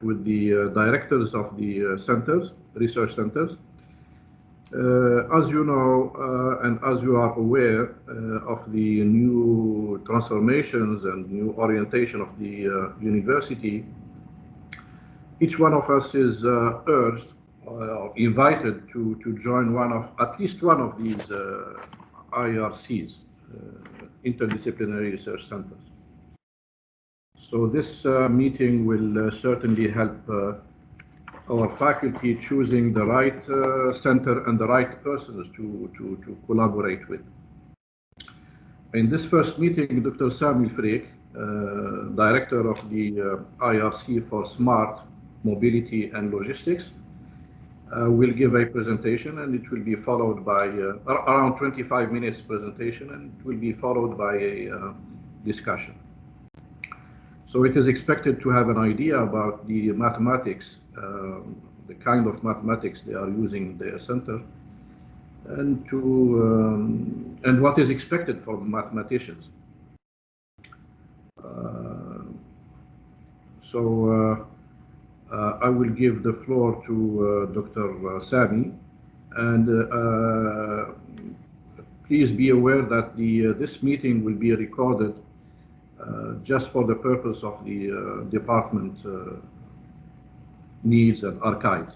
with the directors of the centers, research centers. As you know, and as you are aware of the new transformations and new orientation of the university, each one of us is urged or invited to join at least one of these IRCs, interdisciplinary research centers. So this meeting will certainly help our faculty choosing the right center and the right persons to collaborate with. In this first meeting, Dr. Sami Freek, Director of the IRC for Smart Mobility and Logistics, will give a presentation, and it will be followed by around 25 minutes presentation, and it will be followed by a discussion. So it is expected to have an idea about the mathematics, the kind of mathematics they are using in their center, and what is expected from mathematicians. I will give the floor to Dr. Sami, and please be aware that this meeting will be recorded just for the purpose of the department needs and archives.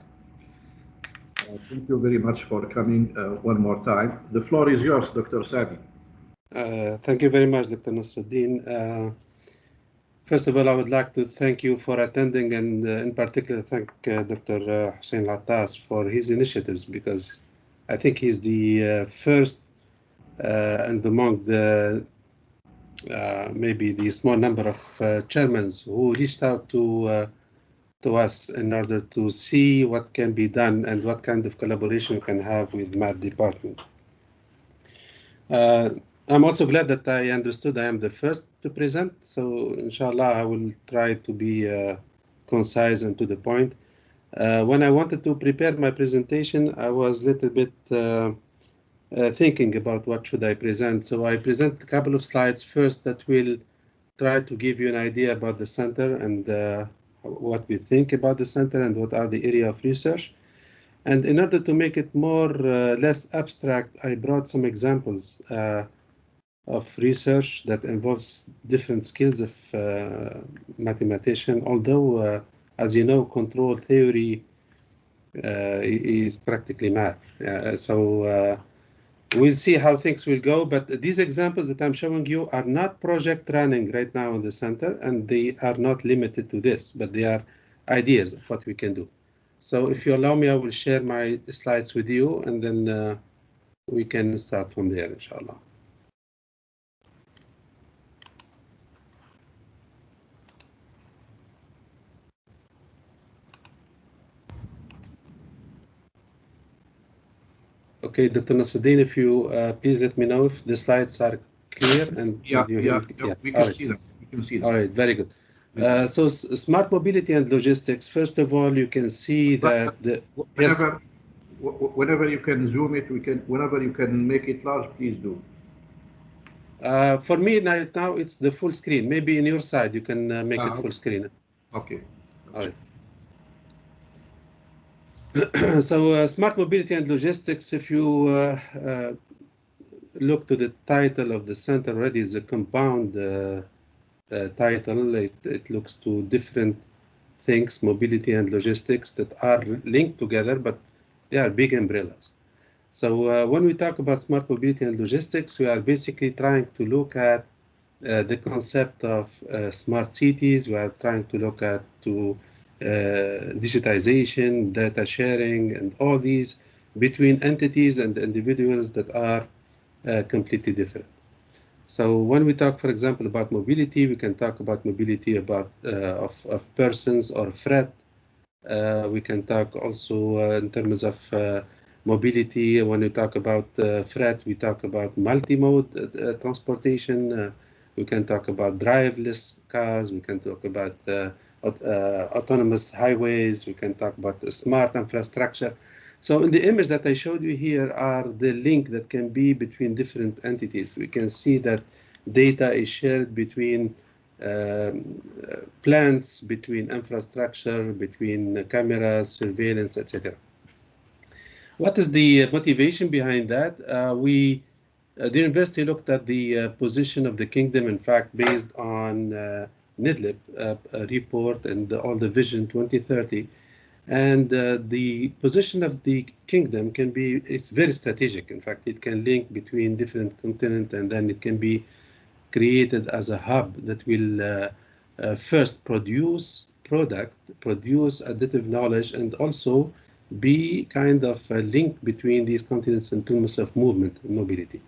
Thank you very much for coming one more time. The floor is yours, Dr. Sami. Thank you very much, Dr. Nasruddin. First of all, I would like to thank you for attending, and in particular thank Dr. Hussein Lattas for his initiatives, because I think he's the first and among the maybe the small number of chairmen who reached out to us in order to see what can be done and what kind of collaboration we can have with math department. I'm also glad that I understood I am the first to present, so inshallah I will try to be concise and to the point. When I wanted to prepare my presentation, I was a little bit thinking about what should I present. So I present a couple of slides first that will try to give you an idea about the center and what we think about the center and what are the area of research. And in order to make it more less abstract, I brought some examples of research that involves different skills of mathematician, although as you know, control theory is practically math. We'll see how things will go, but these examples that I'm showing you are not project running right now in the center, and they are not limited to this, but they are ideas of what we can do. So if you allow me, I will share my slides with you, and then we can start from there, inshallah. Okay, Dr. Nasruddin, if you please let me know if the slides are clear and we can see them. We can see them. All right, very good. So smart mobility and logistics. First of all, you can see that whenever you can zoom it, whenever you can make it large, please do. For me now it's the full screen. Maybe in your side you can make it full screen. Okay. All right. So smart mobility and logistics, if you look to the title of the center already, is a compound title. It looks to different things, mobility and logistics, that are linked together, but they are big umbrellas. So when we talk about smart mobility and logistics, we are basically trying to look at the concept of smart cities. We are trying to look at digitization, data sharing, and all these between entities and individuals that are completely different. So when we talk, for example, about mobility, we can talk about mobility of persons or freight. We can talk also in terms of mobility. When we talk about freight, we talk about multi-mode transportation. We can talk about driverless cars. We can talk about autonomous highways. We can talk about the smart infrastructure. So in the image that I showed you here are the link that can be between different entities. We can see that data is shared between plans between infrastructure, between cameras, surveillance, etc. What is the motivation behind that? The university looked at the position of the kingdom, in fact, based on NIDLIP report and all the Vision 2030. And the position of the kingdom can be, it's very strategic. In fact, it can link between different continents, and then it can be created as a hub that will first produce additive knowledge, and also be kind of a link between these continents in terms of movement and mobility.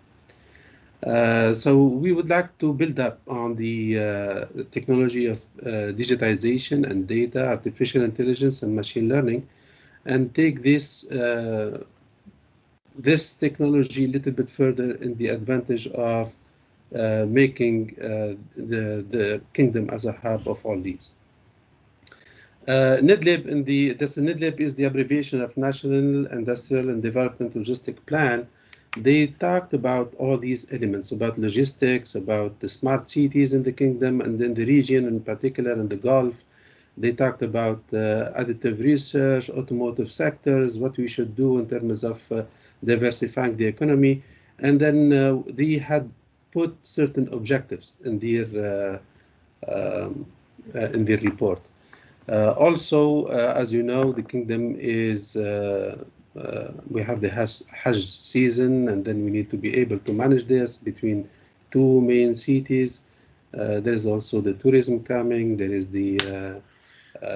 So we would like to build up on the technology of digitization and data, artificial intelligence and machine learning, and take this technology a little bit further in the advantage of making the kingdom as a hub of all these. NIDLIP NIDLIP is the abbreviation of National Industrial and Development Logistic Plan. They talked about all these elements, about logistics, about the smart cities in the kingdom and in the region, in particular in the Gulf. They talked about additive research, automotive sectors, what we should do in terms of diversifying the economy. And then they had put certain objectives in their report. Also, as you know, the kingdom is we have the Hajj season, and then we need to be able to manage this between two main cities. There is also the tourism coming. There is the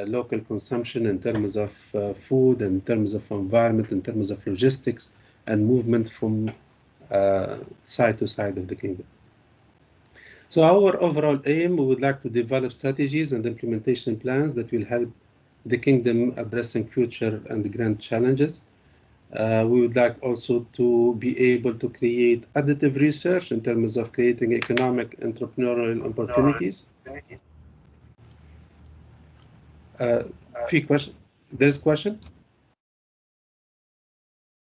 local consumption in terms of food, in terms of environment, in terms of logistics and movement from side to side of the kingdom. So our overall aim, we would like to develop strategies and implementation plans that will help the kingdom addressing future and grand challenges. We would like also to be able to create additive research in terms of creating economic entrepreneurial opportunities. Few questions. There's a question?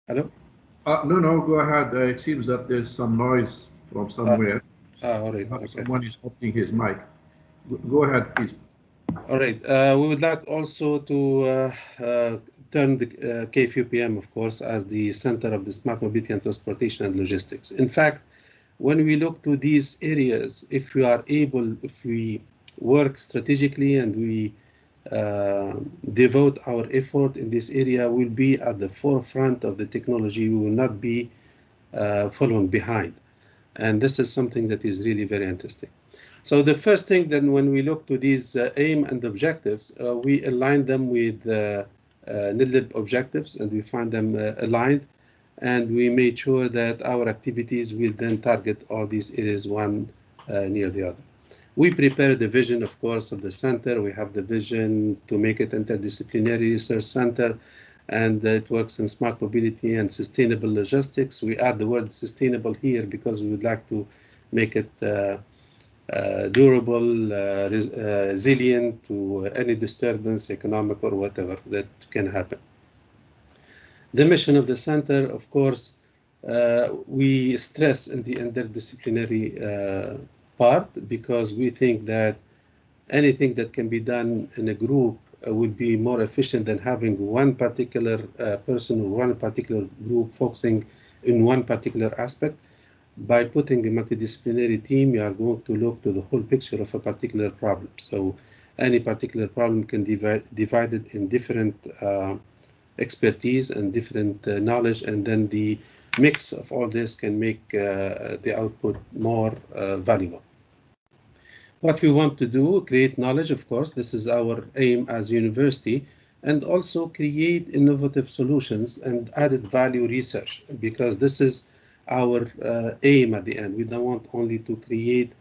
Hello? No, go ahead. It seems that there's some noise from somewhere. All right. Okay. Someone is opening his mic. Go ahead, please. All right. We would like also to turn the KFUPM, of course, as the center of the smart mobility and transportation and logistics. In fact, when we look to these areas, if we work strategically and we devote our effort in this area, we'll be at the forefront of the technology. We will not be following behind. And this is something that is really very interesting. So the first thing then, when we look to these aim and objectives, we align them with NIDLIP objectives, and we find them aligned, and we made sure that our activities will then target all these areas one near the other. We prepared the vision, of course, of the center. We have the vision to make it interdisciplinary research center, and it works in smart mobility and sustainable logistics. We add the word sustainable here because we would like to make it durable, resilient to any disturbance, economic or whatever that can happen. The mission of the center, of course, we stress in the interdisciplinary part, because we think that anything that can be done in a group would be more efficient than having one particular person or one particular group focusing in one particular aspect. By putting a multidisciplinary team, you are going to look to the whole picture of a particular problem. So any particular problem can be divided in different expertise and different knowledge, and then the mix of all this can make the output more valuable. What we want to do, create knowledge, of course, this is our aim as a university, and also create innovative solutions and added value research, because this is our aim at the end. We don't want only to create,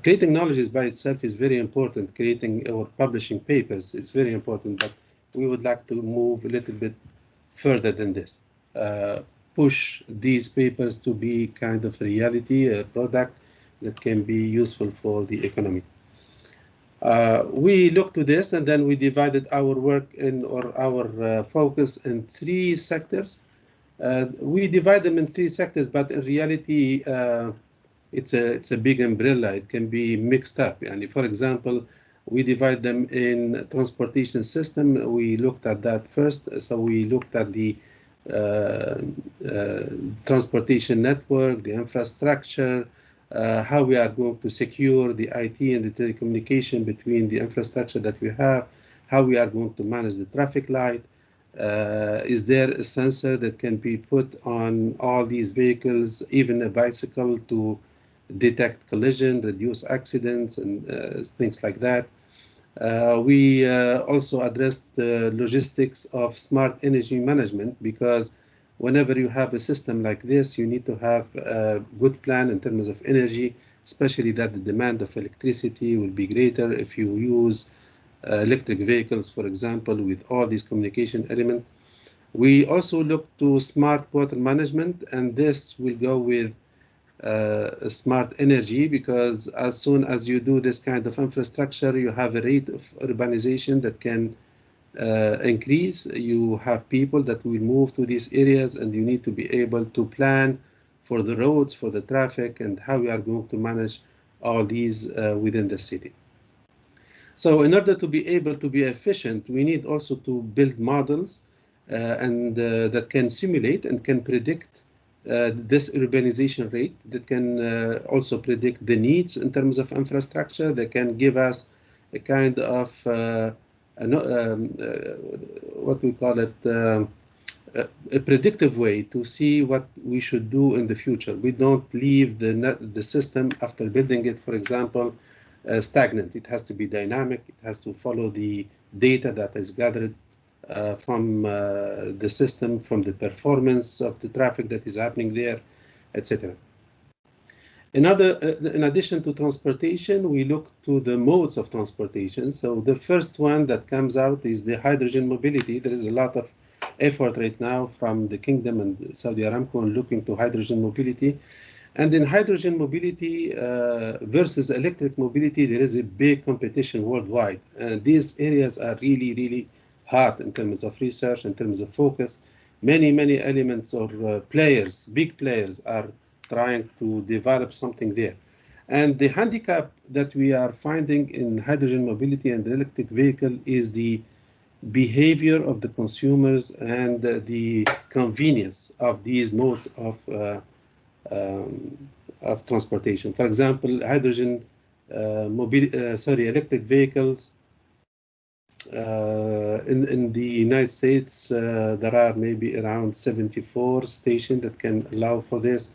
creating knowledge is by itself is very important. Creating or publishing papers is very important, but we would like to move a little bit further than this. Push these papers to be kind of a reality, a product that can be useful for the economy. We looked to this, and then we divided our work or our focus in 3 sectors. We divide them in 3 sectors, but in reality, it's a big umbrella. It can be mixed up. And for example, we divide them in transportation system. We looked at that first. So we looked at the transportation network, the infrastructure, how we are going to secure the IT and the telecommunication between the infrastructure that we have, how we are going to manage the traffic light. Is there a sensor that can be put on all these vehicles, even a bicycle, to detect collision, reduce accidents, and things like that? We also addressed the logistics of smart energy management, because whenever you have a system like this, you need to have a good plan in terms of energy, especially that the demand of electricity will be greater if you use electric vehicles, for example, with all these communication elements. We also look to smart water management, and this will go with smart energy, because as soon as you do this kind of infrastructure, you have a rate of urbanization that can increase. You have people that will move to these areas, and you need to be able to plan for the roads, for the traffic, and how we are going to manage all these within the city. So in order to be able to be efficient, we need also to build models that can simulate and can predict this urbanization rate, that can also predict the needs in terms of infrastructure, that can give us a kind of what we call it, a predictive way to see what we should do in the future. We don't leave the system after building it, for example, stagnant. It has to be dynamic. It has to follow the data that is gathered from the system, from the performance of the traffic that is happening there, etc. In addition to transportation, we look to the modes of transportation. So the first one that comes out is the hydrogen mobility. There is a lot of effort right now from the Kingdom and Saudi Aramco on looking to hydrogen mobility. And in hydrogen mobility versus electric mobility, there is a big competition worldwide. And these areas are really, really hot in terms of research, in terms of focus. Many elements or players, big players, are trying to develop something there. And the handicap that we are finding in hydrogen mobility and the electric vehicle is the behavior of the consumers and the convenience of these modes of transportation. For example, hydrogen electric vehicles. In the United States, there are maybe around 74 stations that can allow for this.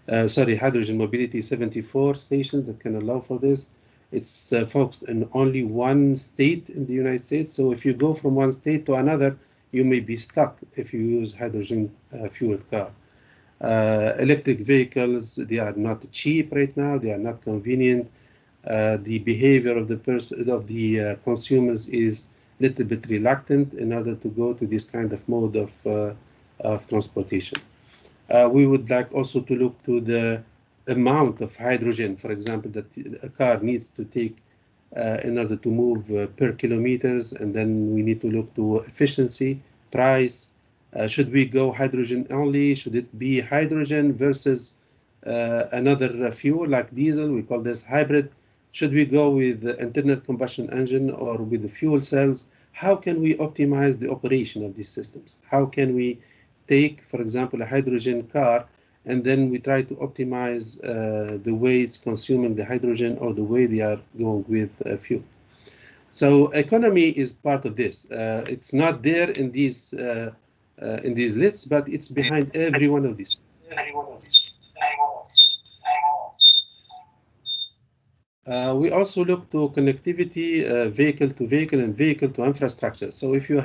Hydrogen mobility, 74 stations that can allow for this. It's focused in only one state in the United States. So if you go from one state to another, you may be stuck if you use hydrogen fueled car. Electric vehicles, they are not cheap right now. They are not convenient. The behavior of the consumers is a little bit reluctant in order to go to this kind of mode of transportation. We would like also to look to the amount of hydrogen, for example, that a car needs to take in order to move per kilometers, and then we need to look to efficiency, price. Should we go hydrogen only? Should it be hydrogen versus another fuel like diesel? We call this hybrid. Should we go with the internal combustion engine or with the fuel cells? How can we optimize the operation of these systems? How can we take, for example, a hydrogen car, and then we try to optimize the way it's consuming the hydrogen or the way they are going with fuel? So economy is part of this. It's not there in these lists, but it's behind every one of these. We also look to connectivity, vehicle to vehicle and vehicle to infrastructure. So if you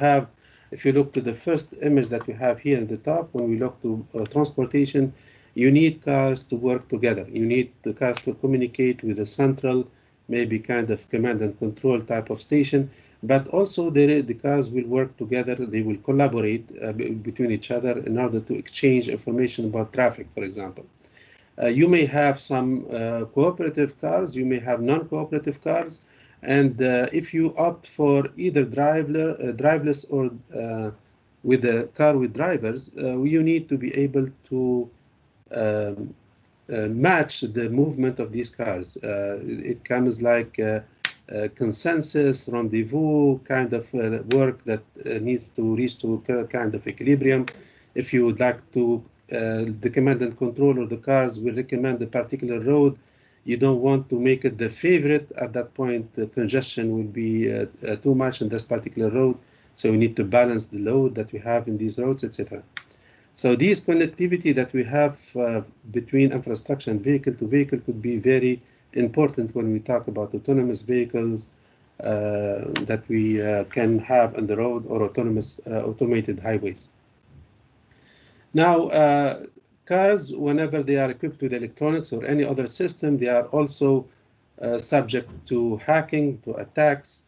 look to the first image that we have here at the top, when we look to transportation, you need cars to work together. You need the cars to communicate with a central, maybe kind of command and control type of station, but also the cars will work together. They will collaborate between each other in order to exchange information about traffic, for example. You may have some cooperative cars, you may have non-cooperative cars, and if you opt for either driverless or with a car with drivers, you need to be able to match the movement of these cars. It comes like consensus, rendezvous kind of work that needs to reach to a kind of equilibrium. If you would like to, the command and control of the cars will recommend a particular road. You don't want to make it the favorite. At that point, the congestion will be too much in this particular road. So we need to balance the load that we have in these roads, etc. So this connectivity that we have between infrastructure and vehicle to vehicle could be very important when we talk about autonomous vehicles that we can have on the road, or autonomous automated highways. Now, cars, whenever they are equipped with electronics or any other system, they are also subject to hacking, to attacks.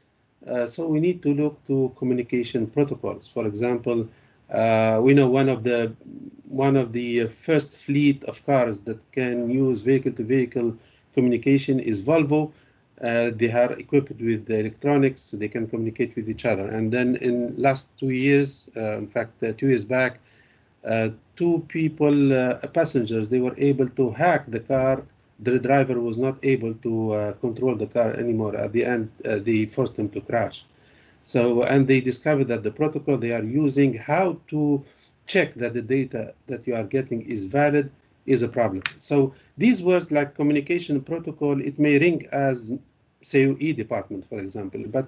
So we need to look to communication protocols. For example, we know one of the first fleet of cars that can use vehicle-to-vehicle communication is Volvo. They are equipped with the electronics, so they can communicate with each other. And then in last 2 years, in fact, 2 years back, two people, passengers, they were able to hack the car. The driver was not able to control the car anymore. At the end, they forced him to crash. So, and they discovered that the protocol they are using, how to check that the data that you are getting is valid, is a problem. So these words like communication protocol, it may ring as COE department, for example, but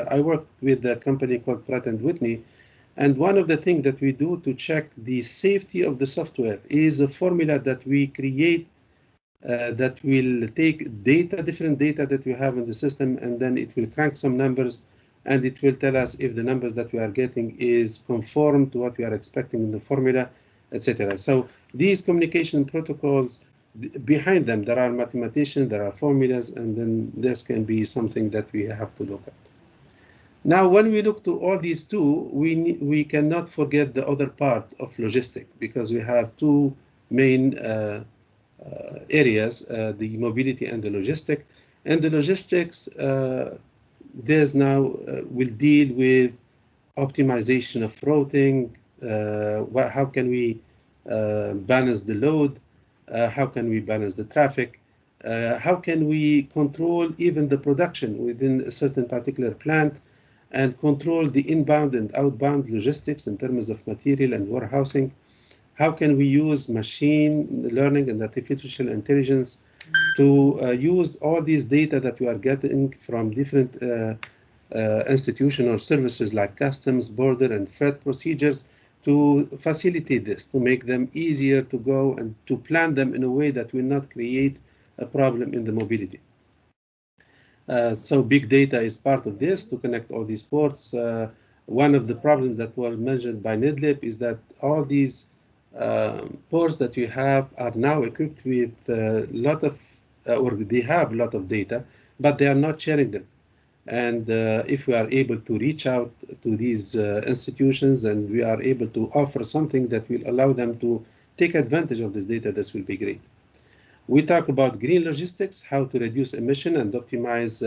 I work with a company called Pratt & Whitney, and one of the things that we do to check the safety of the software is a formula that we create that will take data, different data that we have in the system, and then it will crank some numbers, and it will tell us if the numbers that we are getting is conform to what we are expecting in the formula, etc. So these communication protocols, behind them, there are mathematicians, there are formulas, and then this can be something that we have to look at. Now, when we look to all these two, we cannot forget the other part of logistics, because we have two main areas, the mobility and the logistic. And the logistics, there's now will deal with optimization of routing, how can we balance the load, how can we balance the traffic, how can we control even the production within a certain particular plant, and control the inbound and outbound logistics in terms of material and warehousing. How can we use machine learning and artificial intelligence to use all these data that we are getting from different institutions or services like customs, border, and freight procedures to facilitate this, to make them easier to go and to plan them in a way that will not create a problem in the mobility. So big data is part of this to connect all these ports. One of the problems that was mentioned by NIDLIP is that all these ports that we have are now equipped with a lot of, or they have a lot of data, but they are not sharing them. And if we are able to reach out to these institutions and we are able to offer something that will allow them to take advantage of this data, this will be great. We talk about green logistics, how to reduce emission and optimize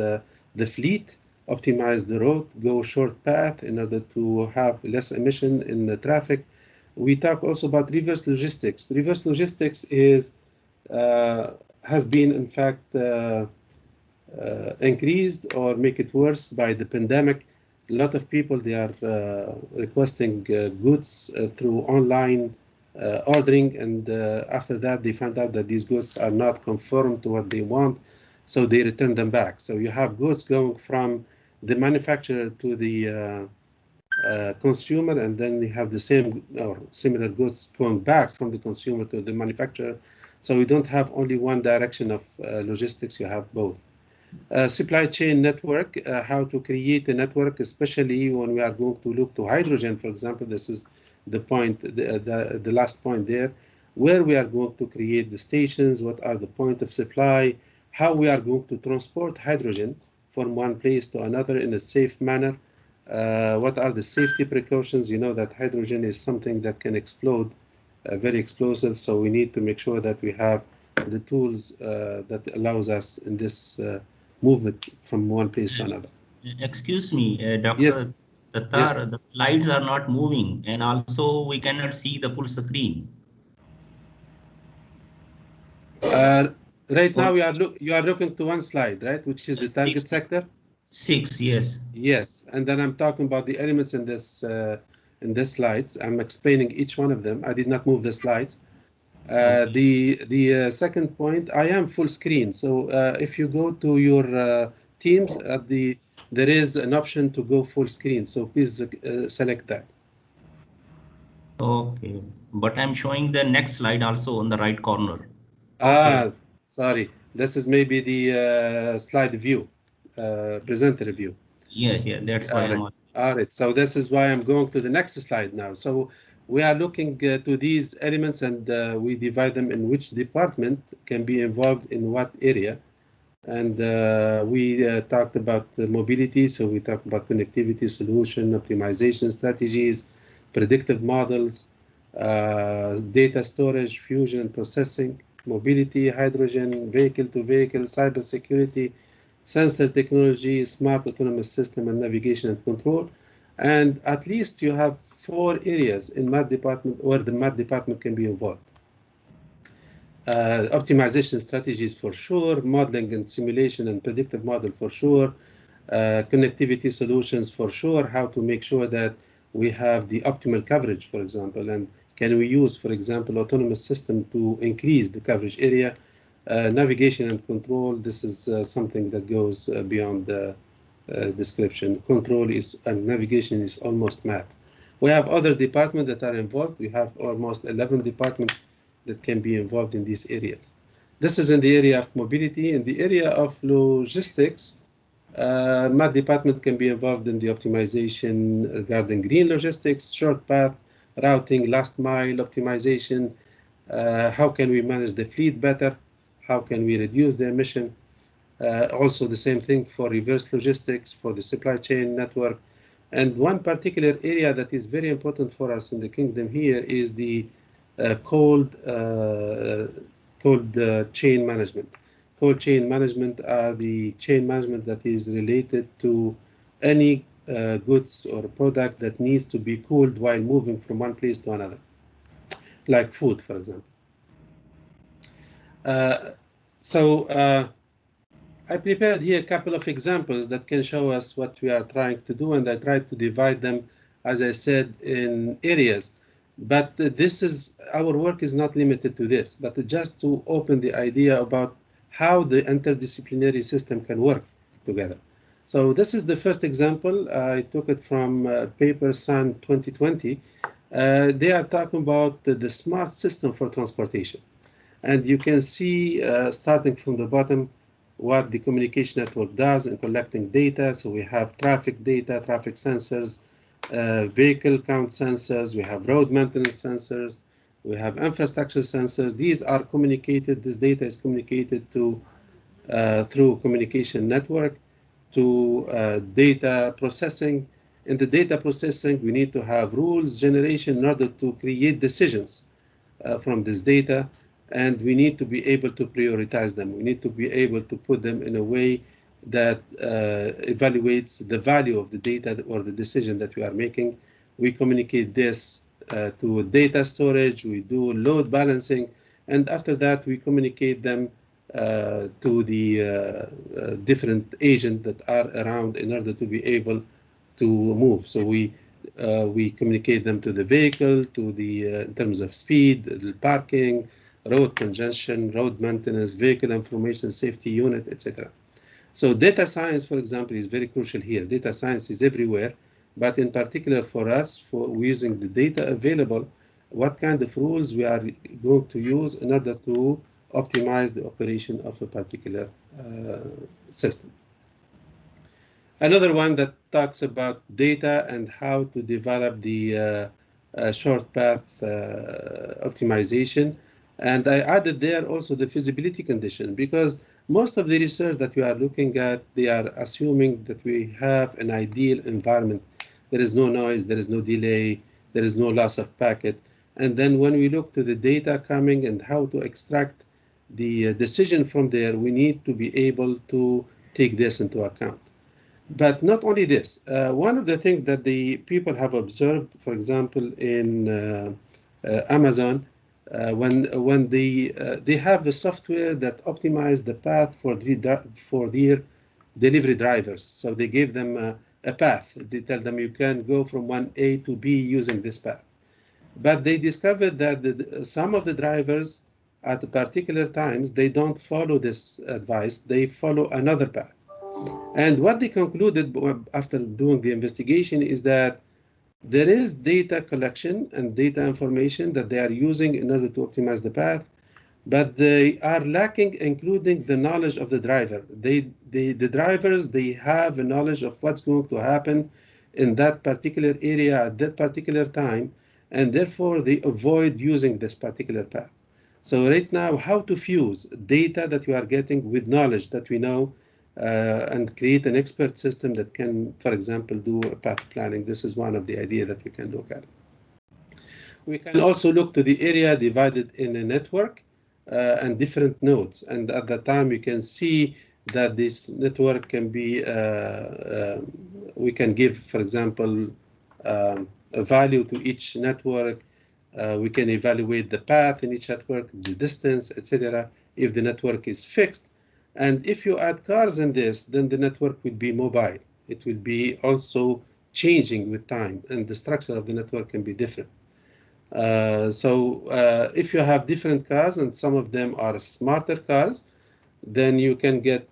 the fleet, optimize the road, go short path in order to have less emission in the traffic. We talk also about reverse logistics. Reverse logistics is has been, in fact, increased or make it worse by the pandemic. A lot of people, they are requesting goods through online ordering, and after that they find out that these goods are not conform to what they want, so they return them back. So you have goods going from the manufacturer to the consumer, and then you have the same or similar goods going back from the consumer to the manufacturer. So we don't have only one direction of logistics, you have both. Supply chain network, how to create a network, especially when we are going to look to hydrogen, for example. This is the point, the last point there, where we are going to create the stations, what are the point of supply, how we are going to transport hydrogen from one place to another in a safe manner, what are the safety precautions. You know that hydrogen is something that can explode, very explosive, so we need to make sure that we have the tools that allows us in this movement from one place to another. Excuse me, Dr. Yes. Tattar, Yes. the slides are not moving, and also we cannot see the full screen. Right now you are looking to one slide, right, which is the target sector. 6, yes. Yes, and then I'm talking about the elements in this slides. I'm explaining each one of them. I did not move the slides. The second point, I am full screen. So if you go to your Teams, there is an option to go full screen. So please select that. Okay, but I'm showing the next slide also on the right corner. Ah, sorry. This is maybe the slide view, presenter view. Yeah, that's why I'm asking. All right. So this is why I'm going to the next slide now. So we are looking to these elements, and we divide them in which department can be involved in what area. And we talked about the mobility. So we talked about connectivity solution, optimization strategies, predictive models, data storage, fusion and processing, mobility, hydrogen, vehicle-to-vehicle, cybersecurity, sensor technology, smart autonomous system, and navigation and control. And at least you have 4 areas in math department where the math department can be involved. Optimization strategies for sure, modeling and simulation and predictive model for sure, connectivity solutions for sure, how to make sure that we have the optimal coverage, for example, and can we use, for example, autonomous system to increase the coverage area. Navigation and control, this is something that goes beyond the description. Control is and navigation is almost math. We have other departments that are involved. We have almost 11 departments that can be involved in these areas. This is in the area of mobility. In the area of logistics, math department can be involved in the optimization regarding green logistics, short path, routing, last mile optimization. How can we manage the fleet better? How can we reduce the emission? Also the same thing for reverse logistics, for the supply chain network. And one particular area that is very important for us in the kingdom here is the cold chain management. Cold chain management are the chain management that is related to any goods or product that needs to be cooled while moving from one place to another, like food, for example. I prepared here a couple of examples that can show us what we are trying to do, and I tried to divide them, as I said, in areas. But our work is not limited to this, but just to open the idea about how the interdisciplinary system can work together. So this is the first example. I took it from paper SAN 2020. They are talking about the smart system for transportation. And you can see, starting from the bottom, what the communication network does in collecting data. So we have traffic data, traffic sensors, vehicle count sensors, we have road maintenance sensors, we have infrastructure sensors. These are communicated, this data is communicated to through communication network to data processing. In the data processing, we need to have rules generation in order to create decisions from this data, and we need to be able to prioritize them. We need to be able to put them in a way that evaluates the value of the data or the decision that we are making. We communicate this to data storage, we do load balancing, and after that we communicate them to the different agents that are around in order to be able to move. So we communicate them to the vehicle, to the in terms of speed, the parking, road congestion, road maintenance, vehicle information safety unit, etc. So data science, for example, is very crucial here. Data science is everywhere, but in particular for us, for using the data available, what kind of rules we are going to use in order to optimize the operation of a particular system. Another one that talks about data and how to develop the short path optimization. And I added there also the feasibility condition, because most of the research that we are looking at, they are assuming that we have an ideal environment. There is no noise, there is no delay, there is no loss of packet. And then when we look to the data coming and how to extract the decision from there, we need to be able to take this into account. But not only this, one of the things that the people have observed, for example, in Amazon, when they have a software that optimize the path for their delivery drivers. So they give them a path. They tell them you can go from one A to B using this path. But they discovered that some of the drivers at particular times, they don't follow this advice, they follow another path. And what they concluded after doing the investigation is that there is data collection and data information that they are using in order to optimize the path, but they are lacking including the knowledge of the driver. The drivers, they have a knowledge of what's going to happen in that particular area at that particular time, and therefore they avoid using this particular path. So right now, how to fuse data that you are getting with knowledge that we know and create an expert system that can, for example, do a path planning. This is one of the ideas that we can look at. We can also look to the area divided in a network and different nodes. And at that time, we can see that this network can be, we can give, for example, a value to each network. We can evaluate the path in each network, the distance, etc. if the network is fixed. And if you add cars in this, then the network will be mobile. It will be also changing with time, and the structure of the network can be different. If you have different cars and some of them are smarter cars, then you can get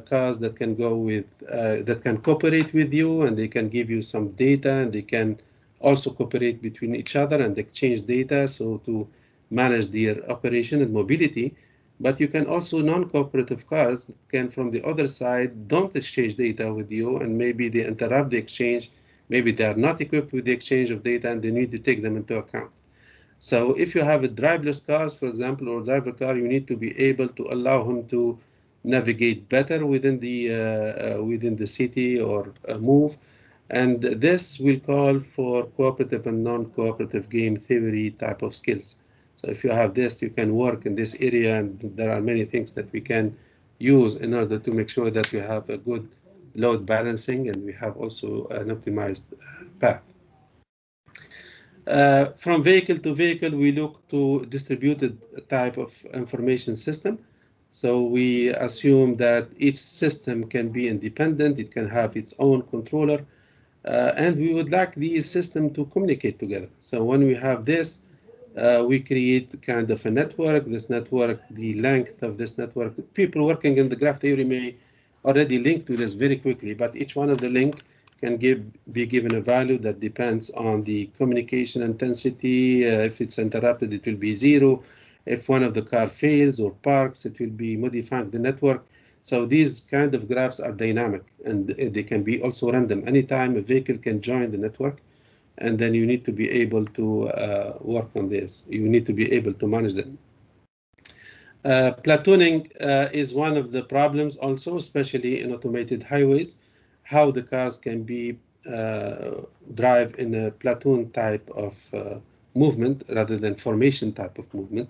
cars that can go with, that can cooperate with you, and they can give you some data, and they can also cooperate between each other and exchange data, so to manage their operation and mobility. But you can also non-cooperative cars that can, from the other side, don't exchange data with you, and maybe they interrupt the exchange. Maybe they are not equipped with the exchange of data, and they need to take them into account. So if you have a driverless cars, for example, or driver car, you need to be able to allow him to navigate better within the city or move. And this will call for cooperative and non-cooperative game theory type of skills. So if you have this, you can work in this area, and there are many things that we can use in order to make sure that we have a good load balancing, and we have also an optimized path. From vehicle to vehicle, we look to distributed type of information system. So we assume that each system can be independent, it can have its own controller, and we would like these systems to communicate together. So when we have this, we create kind of a network. This network, the length of this network, people working in the graph theory may already link to this very quickly, but each one of the link can be given a value that depends on the communication intensity. If it's interrupted, it will be 0. If one of the car fails or parks, it will be modifying the network. So these kind of graphs are dynamic, and they can be also random. Anytime a vehicle can join the network, and then you need to be able to work on this. You need to be able to manage them. Platooning is one of the problems also, especially in automated highways, how the cars can be drive in a platoon type of movement rather than formation type of movement.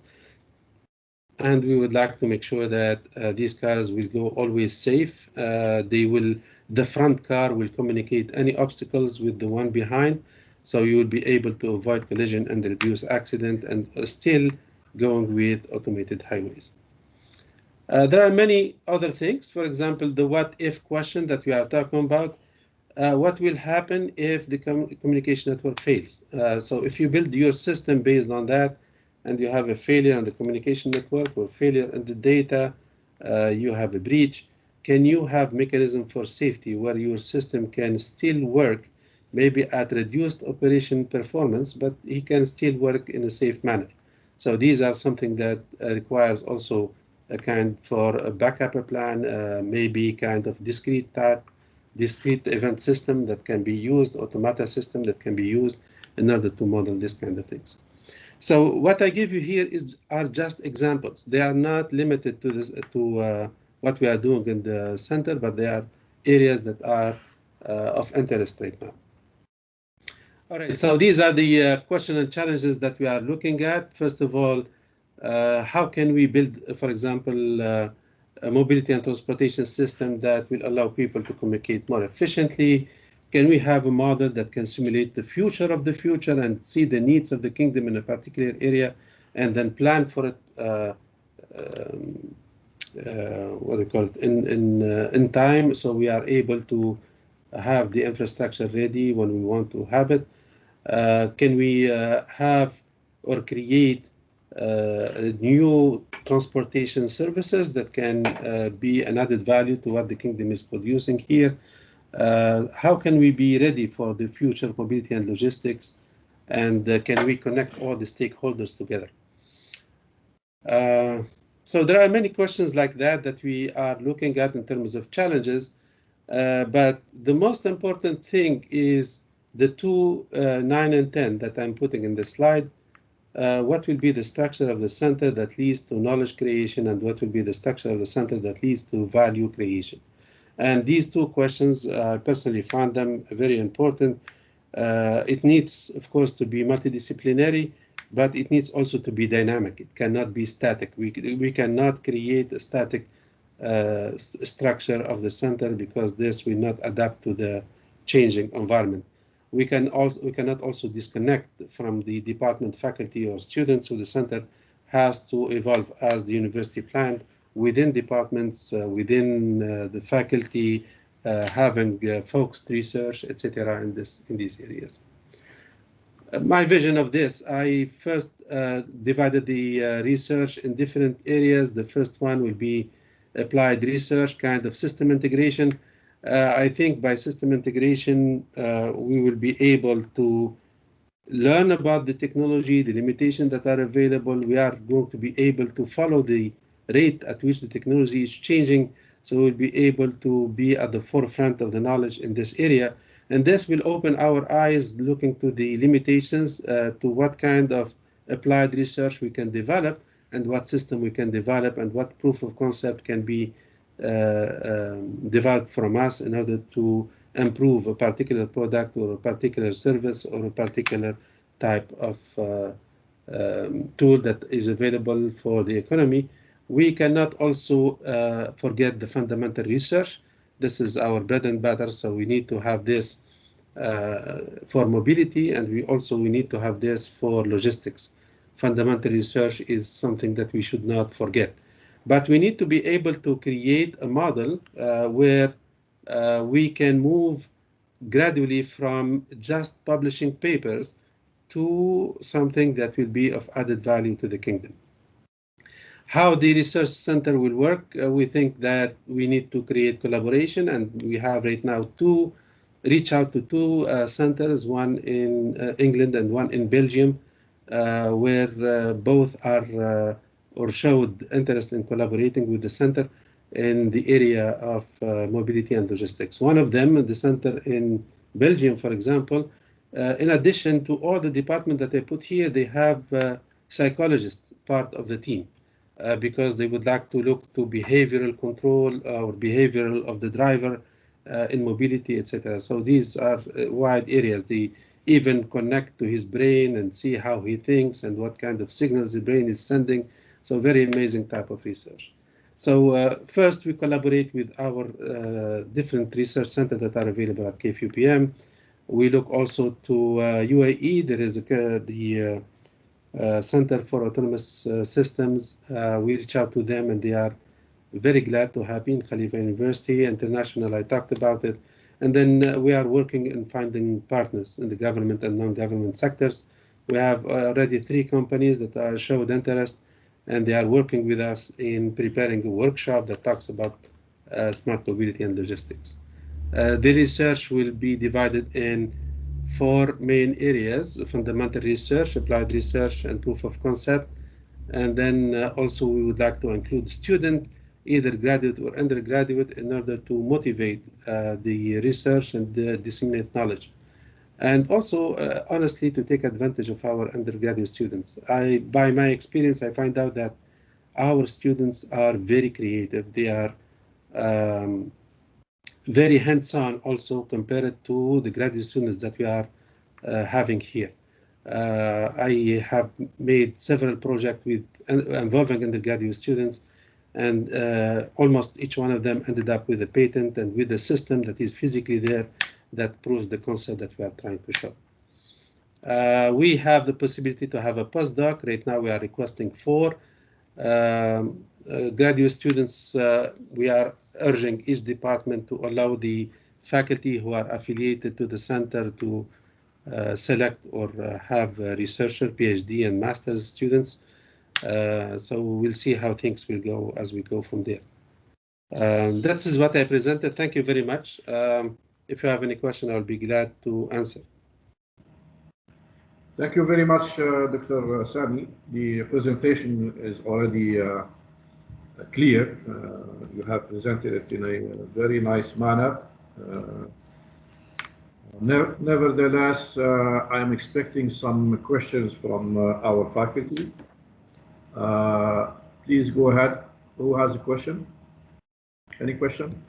And we would like to make sure that these cars will go always safe. The front car will communicate any obstacles with the one behind, so you will be able to avoid collision and reduce accident, and still going with automated highways. There are many other things. For example, the what if question that we are talking about. What will happen if the communication network fails? So if you build your system based on that, and you have a failure on the communication network or failure in the data, you have a breach, can you have mechanism for safety where your system can still work, maybe at reduced operation performance, but it can still work in a safe manner? So these are something that requires also a kind for a backup plan, maybe kind of discrete event system that can be used, automata system that can be used in order to model this kind of things. So what I give you here are just examples. They are not limited to this, what we are doing in the center, but they are areas that are of interest right now. All right, so these are the questions and challenges that we are looking at. First of all, how can we build, for example, a mobility and transportation system that will allow people to communicate more efficiently? Can we have a model that can simulate the future of the future and see the needs of the kingdom in a particular area? and then plan for it. What do you call it in time, so we are able to have the infrastructure ready when we want to have it. Can we have or create new transportation services that can be an added value to what the kingdom is producing here? How can we be ready for the future mobility and logistics? And can we connect all the stakeholders together? So there are many questions like that that we are looking at in terms of challenges, but the most important thing is the 2, 9, and 10 that I'm putting in the slide. What will be the structure of the center that leads to knowledge creation, and what will be the structure of the center that leads to value creation? And these 2 questions, I personally found them very important. It needs, of course, to be multidisciplinary, but it needs also to be dynamic. It cannot be static. We cannot create a static structure of the center, because this will not adapt to the changing environment. We cannot also disconnect from the department, faculty, or students. So the center has to evolve as the university planned, within departments, within the faculty, having focused research, etc. in these areas. My vision of this, I first divided the research in different areas. The first one will be applied research, kind of system integration. I think by system integration, we will be able to learn about the technology, the limitations that are available. We are going to be able to follow the rate at which the technology is changing, so we'll be able to be at the forefront of the knowledge in this area. And this will open our eyes looking to the limitations, to what kind of applied research we can develop, and what system we can develop, and what proof of concept can be developed from us in order to improve a particular product or a particular service or a particular type of tool that is available for the economy. We cannot also forget the fundamental research. This is our bread and butter, so we need to have this for mobility, and we need to have this for logistics. Fundamental research is something that we should not forget. But we need to be able to create a model where we can move gradually from just publishing papers to something that will be of added value to the kingdom. How the research center will work, we think that we need to create collaboration, and we have right now reach out to 2 centers, one in England and one in Belgium, where both are or showed interest in collaborating with the center in the area of mobility and logistics. One of them, the center in Belgium, for example, in addition to all the departments that I put here, they have psychologists part of the team, because they would like to look to behavioral control or behavioral of the driver in mobility, etc. So these are wide areas. They even connect to his brain and see how he thinks and what kind of signals the brain is sending. So very amazing type of research. So first, we collaborate with our different research centers that are available at KFUPM. We look also to UAE. There is the Center for Autonomous Systems. We reach out to them, and they are very glad to have been. Khalifa University, International, I talked about it. And then we are working in finding partners in the government and non-government sectors. We have already 3 companies that showed interest, and they are working with us in preparing a workshop that talks about smart mobility and logistics. The research will be divided in 4 main areas: fundamental research, applied research, and proof of concept. And then also we would like to include student, either graduate or undergraduate, in order to motivate the research and disseminate knowledge. And also, honestly, to take advantage of our undergraduate students. By my experience, I find out that our students are very creative. They are very hands-on also compared to the graduate students that we are having here. I have made several projects involving undergraduate students, and almost each one of them ended up with a patent and with a system that is physically there that proves the concept that we are trying to show. We have the possibility to have a postdoc. Right now we are requesting 4. Graduate students, we are urging each department to allow the faculty who are affiliated to the center to select or have researcher, PhD, and master's students. So we'll see how things will go as we go from there. That is what I presented. Thank you very much. If you have any question, I'll be glad to answer. Thank you very much, Dr. Sami. The presentation is already clear. You have presented it in a very nice manner. Nevertheless, I'm expecting some questions from our faculty. Please go ahead. Who has a question? Any question?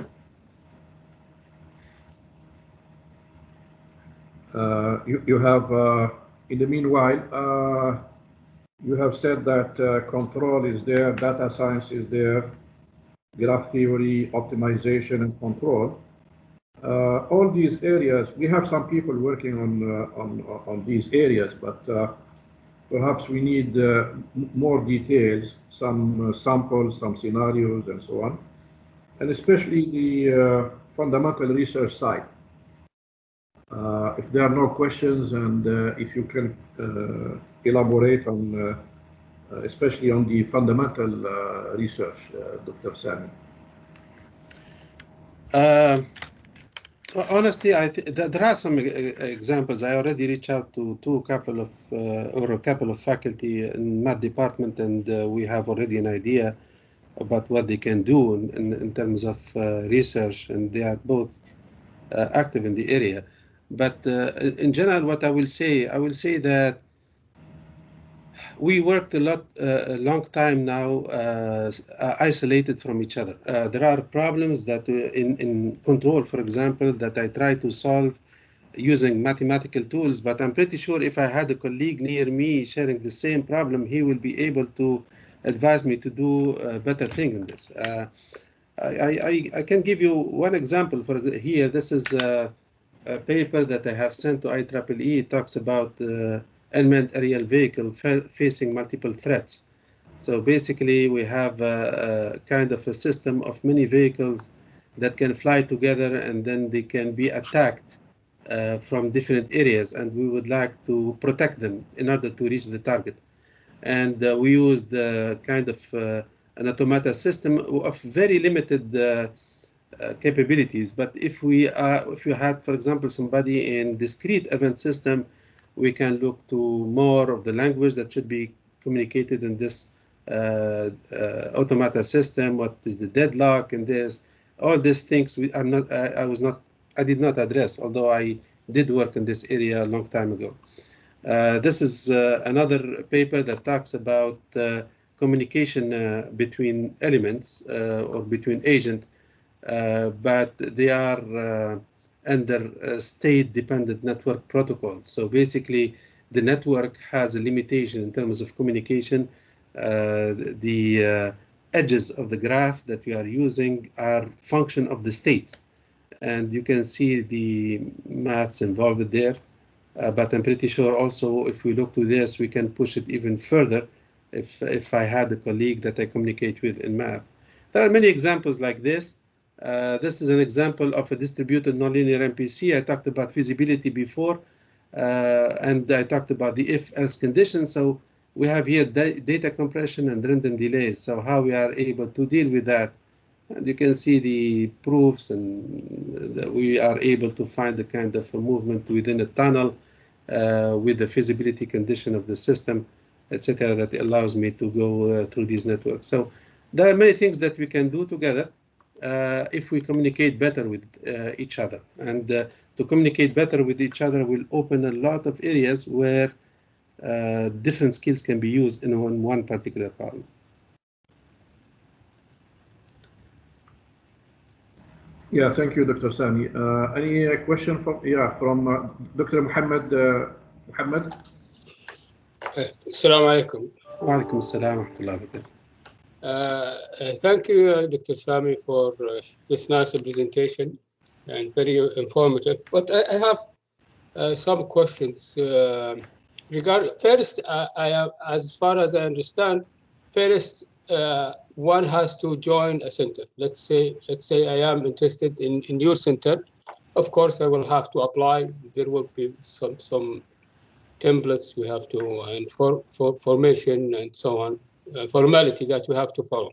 You have, in the meanwhile, you have said that control is there, data science is there, graph theory, optimization, and control. All these areas, we have some people working on these areas, but perhaps we need more details, some samples, some scenarios, and so on, and especially the fundamental research side. If there are no questions, and if you can elaborate on, especially on the fundamental research, Dr. Sami. Honestly, I think there are some examples. I already reached out to a couple of faculty in math department, and we have already an idea about what they can do in terms of research, and they are both active in the area. But in general, what I will say that we worked a long time now, isolated from each other. There are problems that in control, for example, that I try to solve using mathematical tools, but I'm pretty sure if I had a colleague near me sharing the same problem, he will be able to advise me to do a better thing in this. I can give you one example for here. This is a paper that I have sent to IEEE. It talks about unmanned aerial vehicle facing multiple threats. So basically, we have a kind of a system of many vehicles that can fly together, and then they can be attacked from different areas, and we would like to protect them in order to reach the target. And we used kind of an automata system of very limited capabilities. But if you had, for example, somebody in discrete event system, we can look to more of the language that should be communicated in this automata system. What is the deadlock in this? All these things I did not address, although I did work in this area a long time ago. This is another paper that talks about communication between elements or between agents, but they are under state-dependent network protocols. So basically, the network has a limitation in terms of communication. The edges of the graph that we are using are function of the state. And you can see the maths involved there. But I'm pretty sure also if we look to this, we can push it even further if I had a colleague that I communicate with in math. There are many examples like this. This is an example of a distributed nonlinear MPC. I talked about feasibility before, and I talked about the if-else conditions. So we have here data compression and random delays. So how we are able to deal with that. And you can see the proofs, and that we are able to find the kind of a movement within a tunnel with the feasibility condition of the system, etc., that allows me to go through these networks. So there are many things that we can do together if we communicate better with each other. And to communicate better with each other will open a lot of areas where different skills can be used in one particular problem. Yeah, thank you, Dr. Sami. Any question from Dr. Muhammad? Muhammad? Assalamu alaikum. Wa alaikum assalam wa rahmatullahi wa barakatuh. Thank you, Dr. Sami, for this nice presentation and very informative. But I have some questions. First, as far as I understand, first one has to join a center. Let's say I am interested in your center. Of course, I will have to apply. There will be some templates we have to, and for formation and so on, formality that we have to follow.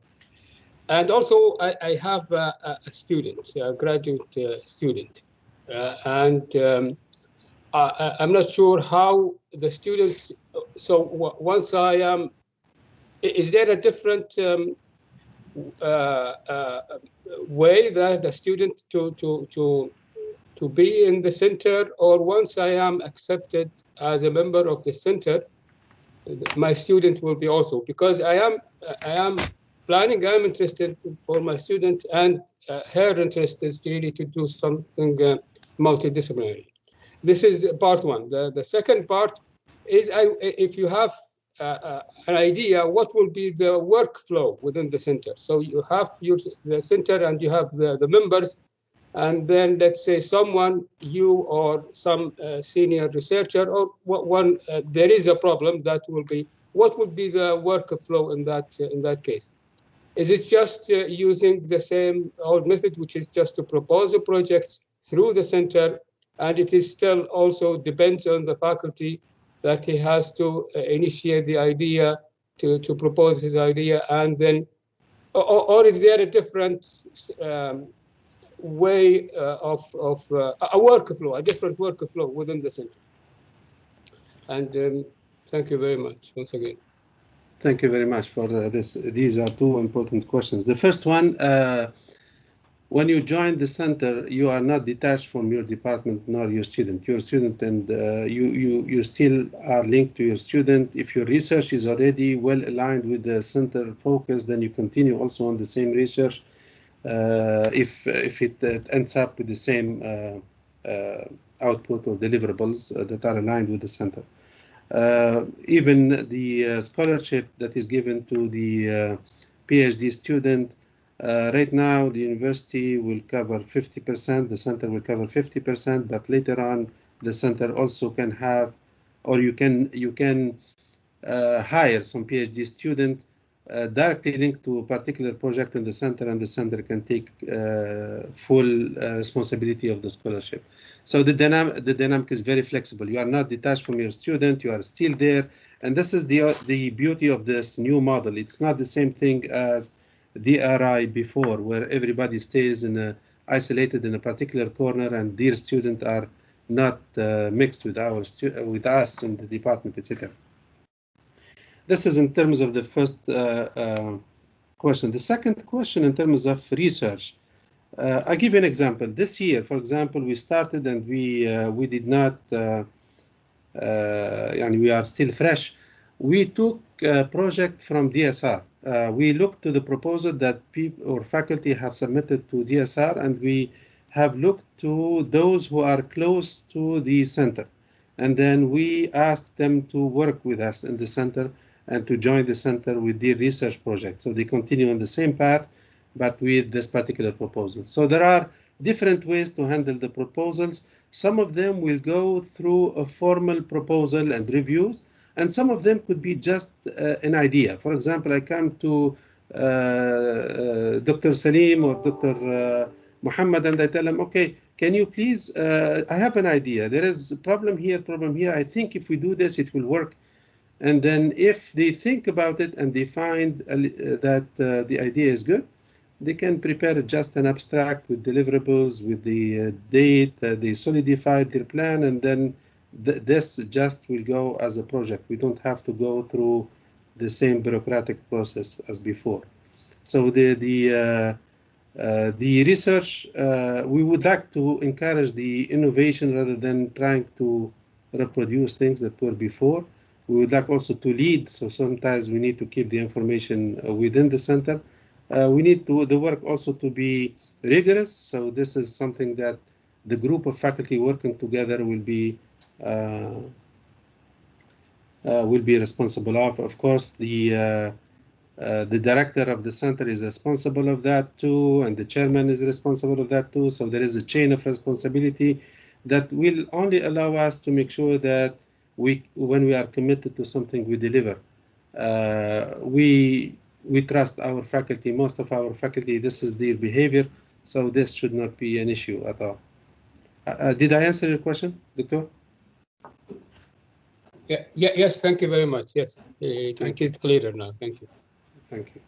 And also, I have a student, a graduate student, and I'm not sure how the student. So once I am, is there a different way that the student to be in the center, or once I am accepted as a member of the center, my student will be also, because I am planning, I'm interested for my student, and her interest is really to do something multidisciplinary. This is part one. The second part is if you have an idea, what will be the workflow within the center? So you have the center and you have the members, and then let's say someone, you or some senior researcher or one, there is a problem that will be, what would be the workflow in that case? Is it just using the same old method, which is just to propose a project through the center, and it is still also depends on the faculty that he has to initiate the idea, to propose his idea, and then, or is there a different way of a workflow, a different workflow within the center? And thank you very much once again. Thank you very much for this. These are two important questions. The first one, when you join the center, you are not detached from your department nor your student. Your student, and you still are linked to your student. If your research is already well aligned with the center focus, then you continue also on the same research. If it ends up with the same output or deliverables that are aligned with the center. Even the scholarship that is given to the PhD student, right now the university will cover 50%, the center will cover 50%, but later on the center also can have, or you can hire some PhD student directly linked to a particular project in the center, and the center can take full responsibility of the scholarship. So the dynamic is very flexible. You are not detached from your student, you are still there, and this is the beauty of this new model. It's not the same thing as DRI before, where everybody stays isolated in a particular corner, and their students are not mixed with us in the department, etc. This is in terms of the first question. The second question in terms of research, I give you an example. This year, for example, we started and we did not, and we are still fresh. We took a project from DSR. We looked to the proposal that people or faculty have submitted to DSR, and we have looked to those who are close to the center. And then we asked them to work with us in the center and to join the center with the research project. So they continue on the same path, but with this particular proposal. So there are different ways to handle the proposals. Some of them will go through a formal proposal and reviews, and some of them could be just an idea. For example, I come to Dr. Salim or Dr. Muhammad, and I tell them, okay, can you please, I have an idea. There is a problem here. I think if we do this, it will work. And then if they think about it and they find that the idea is good, they can prepare just an abstract with deliverables, with the date, they solidified their plan, and then this just will go as a project. We don't have to go through the same bureaucratic process as before. So the research, we would like to encourage the innovation rather than trying to reproduce things that were before. We would like also to lead, so sometimes we need to keep the information within the center. We need the work also to be rigorous, so this is something that the group of faculty working together will be responsible of. Of course, the director of the center is responsible of that too, and the chairman is responsible of that too, so there is a chain of responsibility. that will only allow us to make sure that when we are committed to something, we deliver. We trust our faculty. Most of our faculty, this is their behavior, so this should not be an issue at all. Did I answer your question, Doctor? Yes, thank you very much. Yes, it is clearer now. Thank you. Thank you.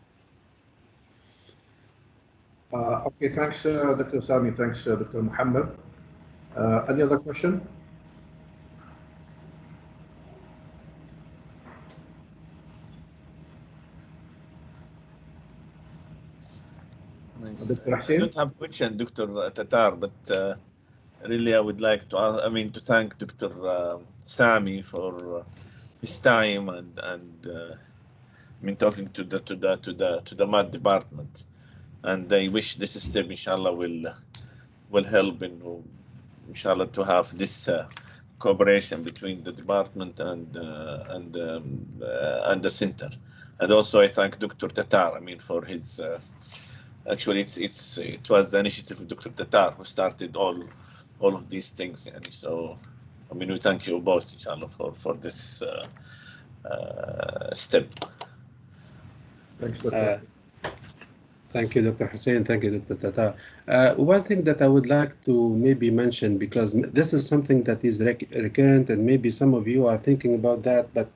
Okay, thanks, Dr. Sami. Thanks, Dr. Muhammad. Any other question? I don't have question, Dr. Tatar, but really I would like to thank Dr. Sami for his time and talking to the math department, and I wish this step inshallah will help in inshallah to have this cooperation between the department and the center. And also I thank Dr. Tatar for his actually it was the initiative of Dr. Tatar who started all of these things, and so we thank you both inshallah for this step. Thanks, Dr. Thank you, Dr. Hussein. Thank you, Dr. Tatar. One thing that I would like to maybe mention, because this is something that is recurrent, and maybe some of you are thinking about that, but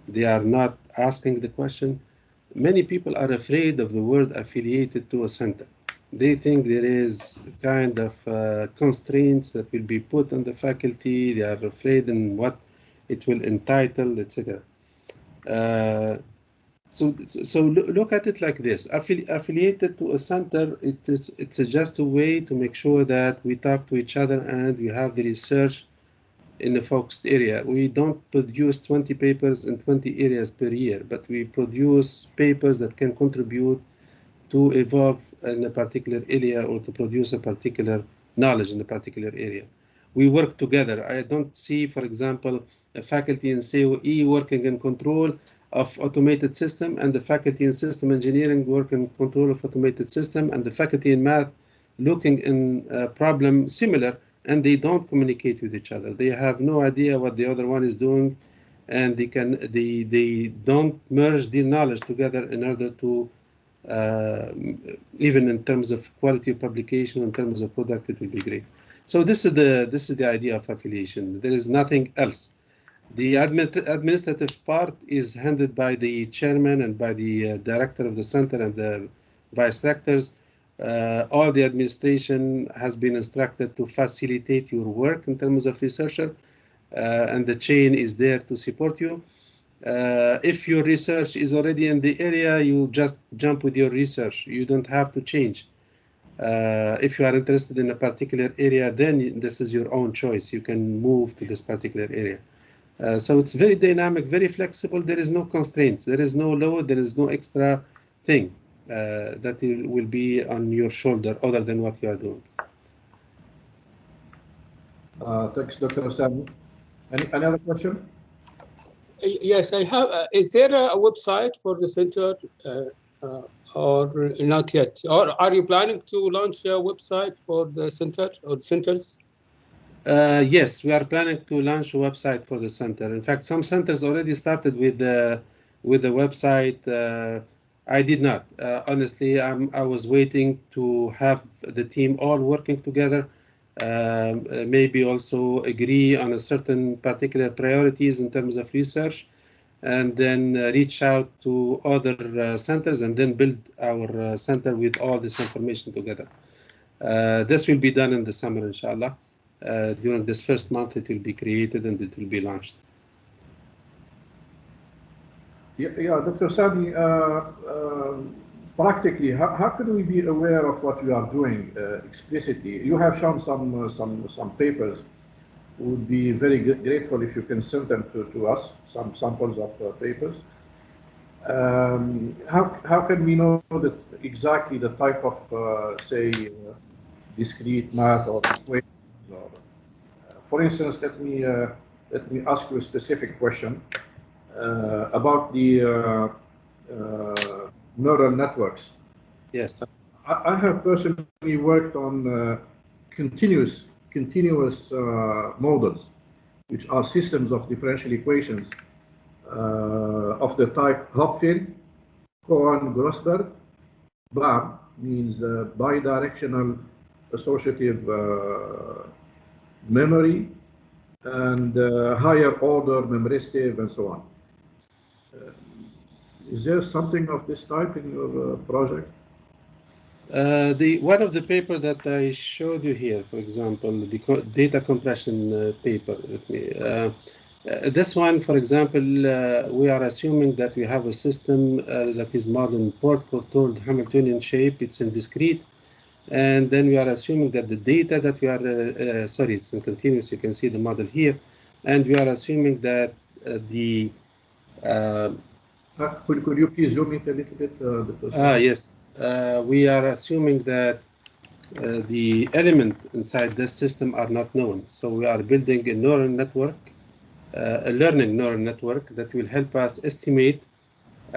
they are not asking the question. Many people are afraid of the word affiliated to a center. They think there is kind of constraints that will be put on the faculty. They are afraid in what it will entitle, etc. So look at it like this. Affiliated to a center, it's just a way to make sure that we talk to each other and we have the research in a focused area. We don't produce 20 papers in 20 areas per year, but we produce papers that can contribute to evolve in a particular area or to produce a particular knowledge in a particular area. We work together. I don't see, for example, a faculty in COE working in control of automated system and the faculty in system engineering working in control of automated system and the faculty in math looking in a problem similar, and they don't communicate with each other. They have no idea what the other one is doing, and they don't merge their knowledge together in order to even in terms of quality of publication, in terms of product, it will be great. So this is the idea of affiliation. There is nothing else. The administrative part is handled by the chairman and by the director of the center and the vice rectors. All the administration has been instructed to facilitate your work in terms of researcher, and the chain is there to support you. If your research is already in the area, you just jump with your research. You don't have to change. If you are interested in a particular area, then this is your own choice. You can move to this particular area. So it's very dynamic, very flexible. There is no constraints. There is no load. There is no extra thing that will be on your shoulder other than what you are doing. Thanks, Dr. Sami. Any other question? Yes, I have. Is there a website for the center or not yet? Or are you planning to launch a website for the center or centers? Yes, we are planning to launch a website for the center. In fact, some centers already started with the website. I did not. Honestly, I was waiting to have the team all working together. Maybe also agree on a certain particular priorities in terms of research, and then reach out to other centers and then build our center with all this information together. This will be done in the summer, inshallah. During this first month, it will be created and it will be launched. Yeah, Dr. Sami, practically, how can we be aware of what we are doing explicitly? You have shown some papers. We would be very grateful if you can send them to us, some samples of papers. How can we know that exactly the type of, say, discrete math or equations? For instance, let me ask you a specific question about the neural networks. Yes. I have personally worked on continuous continuous models, which are systems of differential equations of the type Hopfield, Cohen, Grossberg. BAM means bidirectional associative memory, and higher order memoristive, and so on. Is there something of this type in your project? One of the paper that I showed you here, for example, the data compression paper. This one, for example, we are assuming that we have a system that is modeled in port-controlled Hamiltonian shape. It's in discrete. And then we are assuming that the data that we are, sorry, it's in continuous. You can see the model here. And we are assuming that the... could you please zoom in a little bit? Yes. We are assuming that the element inside this system are not known. So we are building a neural network, a learning neural network that will help us estimate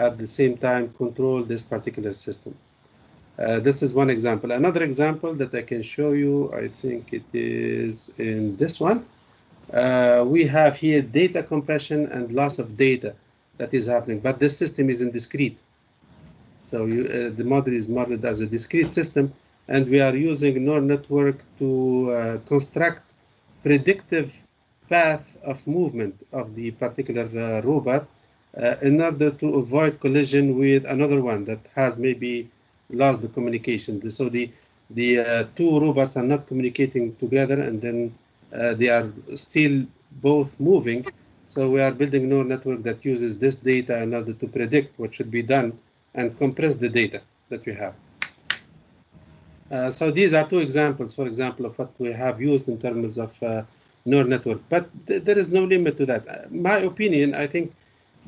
at the same time control this particular system. This is one example. Another example that I can show you, I think it is in this one. We have here data compression and loss of data that is happening, but this system is in discrete. So the model is modeled as a discrete system, and we are using a neural network to construct predictive path of movement of the particular robot in order to avoid collision with another one that has maybe lost the communication. So the two robots are not communicating together, and then they are still both moving. So we are building a neural network that uses this data in order to predict what should be done and compress the data that we have. So these are two examples, for example, of what we have used in terms of neural network. But there is no limit to that. My opinion, I think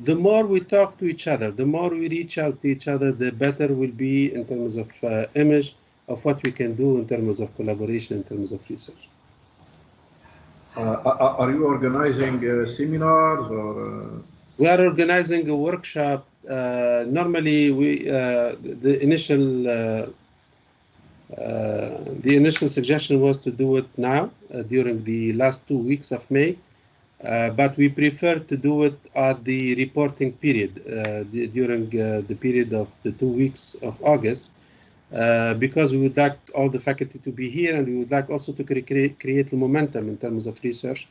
the more we talk to each other, the more we reach out to each other, the better will be in terms of image of what we can do in terms of collaboration, in terms of research. Are you organizing seminars or? We are organizing a workshop. Normally, the initial suggestion was to do it now during the last 2 weeks of May. But we prefer to do it at the reporting period during the period of the 2 weeks of August, because we would like all the faculty to be here, and we would like also to create momentum in terms of research.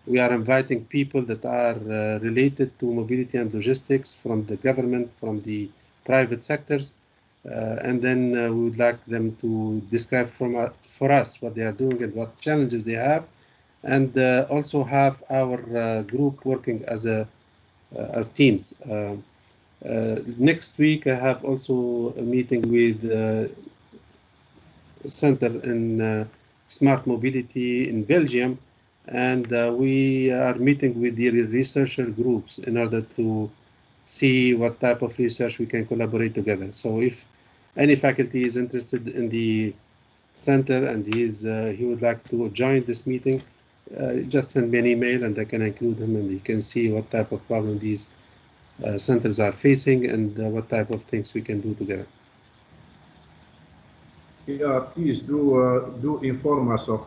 We are inviting people that are related to mobility and logistics from the government, from the private sectors, and then we would like them to describe for us what they are doing and what challenges they have. And also have our group working as teams. Next week, I have also a meeting with a center in smart mobility in Belgium, and we are meeting with the researcher groups in order to see what type of research we can collaborate together. So if any faculty is interested in the center and he would like to join this meeting, just send me an email and I can include him, and he can see what type of problem these centers are facing and what type of things we can do together. Yeah, please do inform us of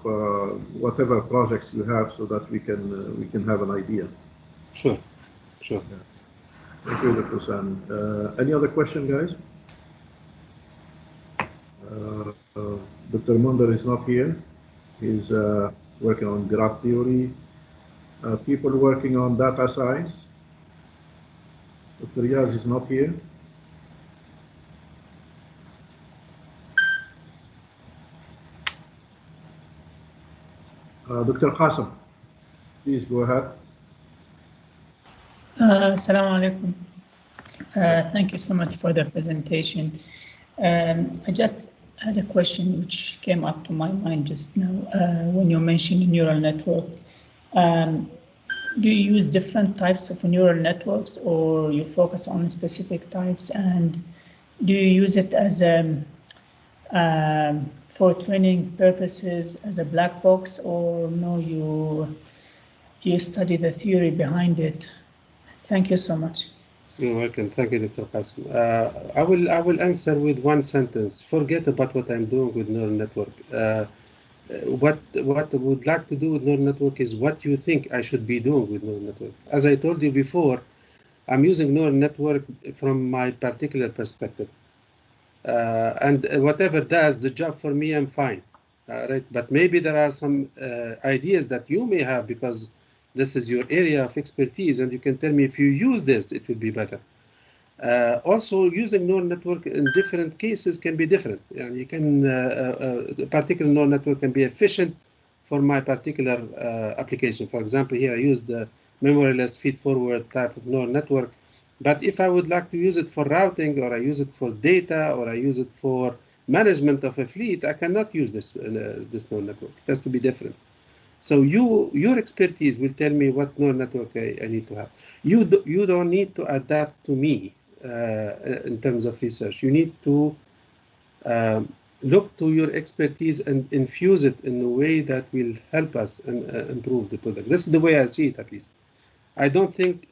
whatever projects you have, so that we can have an idea. Sure, sure. Yeah. Thank you, Dr. Sami. Any other question, guys? Dr. Munder is not here. He's working on graph theory. People working on data science. Dr. Yaz is not here. Dr. Qasim, please go ahead. Assalamu alaikum. Thank you so much for the presentation. I just had a question which came up to my mind just now when you mentioned neural network. Do you use different types of neural networks, or you focus on specific types? And do you use it as for training purposes as a black box, or no, you study the theory behind it? Thank you so much. You're welcome. Thank you, Dr. Qasim. I will answer with one sentence. Forget about what I'm doing with neural network. what I would like to do with neural network is what you think I should be doing with neural network. As I told you before, I'm using neural network from my particular perspective. And whatever does the job for me, I'm fine. Right? But maybe there are some ideas that you may have because this is your area of expertise, and you can tell me if you use this, it will be better. Also, using neural network in different cases can be different. And you can, a particular neural network can be efficient for my particular application. For example, here I use the memoryless feed-forward type of neural network. But if I would like to use it for routing, or I use it for data, or I use it for management of a fleet, I cannot use this neural network. It has to be different. So your expertise will tell me what neural network I need to have. You don't need to adapt to me in terms of research. You need to look to your expertise and infuse it in a way that will help us and improve the product. This is the way I see it, at least. I don't think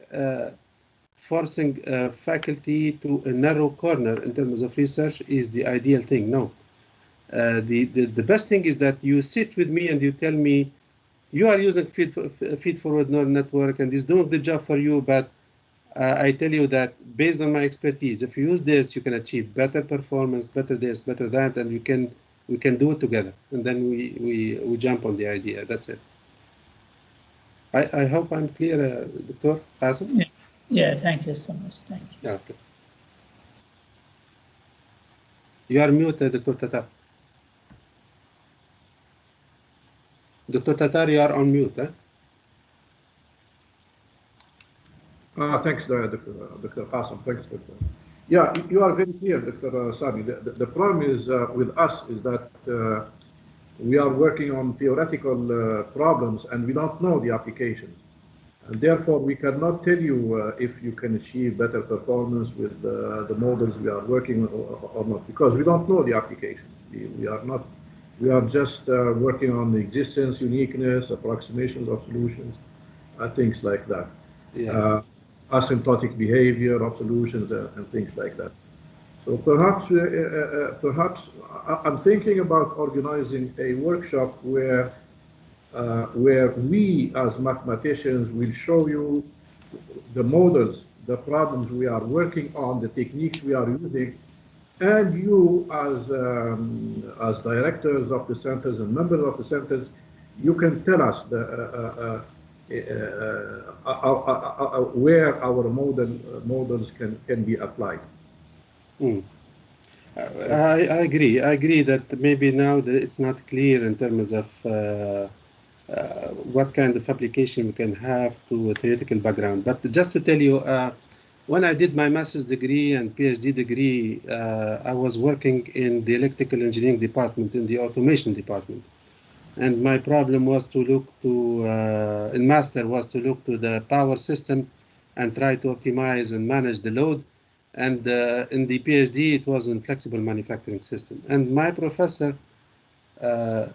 forcing faculty to a narrow corner in terms of research is the ideal thing. No. The best thing is that you sit with me and you tell me, you are using feed-forward neural network and it's doing the job for you, but I tell you that based on my expertise, if you use this, you can achieve better performance, better this, better that, and we can do it together. And then we jump on the idea. That's it. I hope I'm clear, Dr. Hassan. Yeah, thank you so much. Thank you. Yeah, okay. You are muted, Dr. Tatar. Dr. Tatar, you are on mute. Thanks, Dr. Hassan. Thanks, Dr. Yeah, you are very clear, Dr. Sami. The problem is with us is that we are working on theoretical problems and we don't know the application. And therefore, we cannot tell you if you can achieve better performance with the models we are working or not, because we don't know the application. We are just working on the existence, uniqueness, approximations of solutions, things like that. Yeah. Asymptotic behavior of solutions and things like that. So perhaps I'm thinking about organizing a workshop where we as mathematicians will show you the models, the problems we are working on, the techniques we are using, and you as directors of the centers and members of the centers, you can tell us where our models can be applied. I agree. I agree that maybe now it's not clear in terms of what kind of application we can have to a theoretical background. But just to tell you, when I did my master's degree and PhD degree, I was working in the electrical engineering department, in the automation department. And my problem was to look to, in master, was to look to the power system and try to optimize and manage the load. And in the PhD, it was in flexible manufacturing system. And my professor,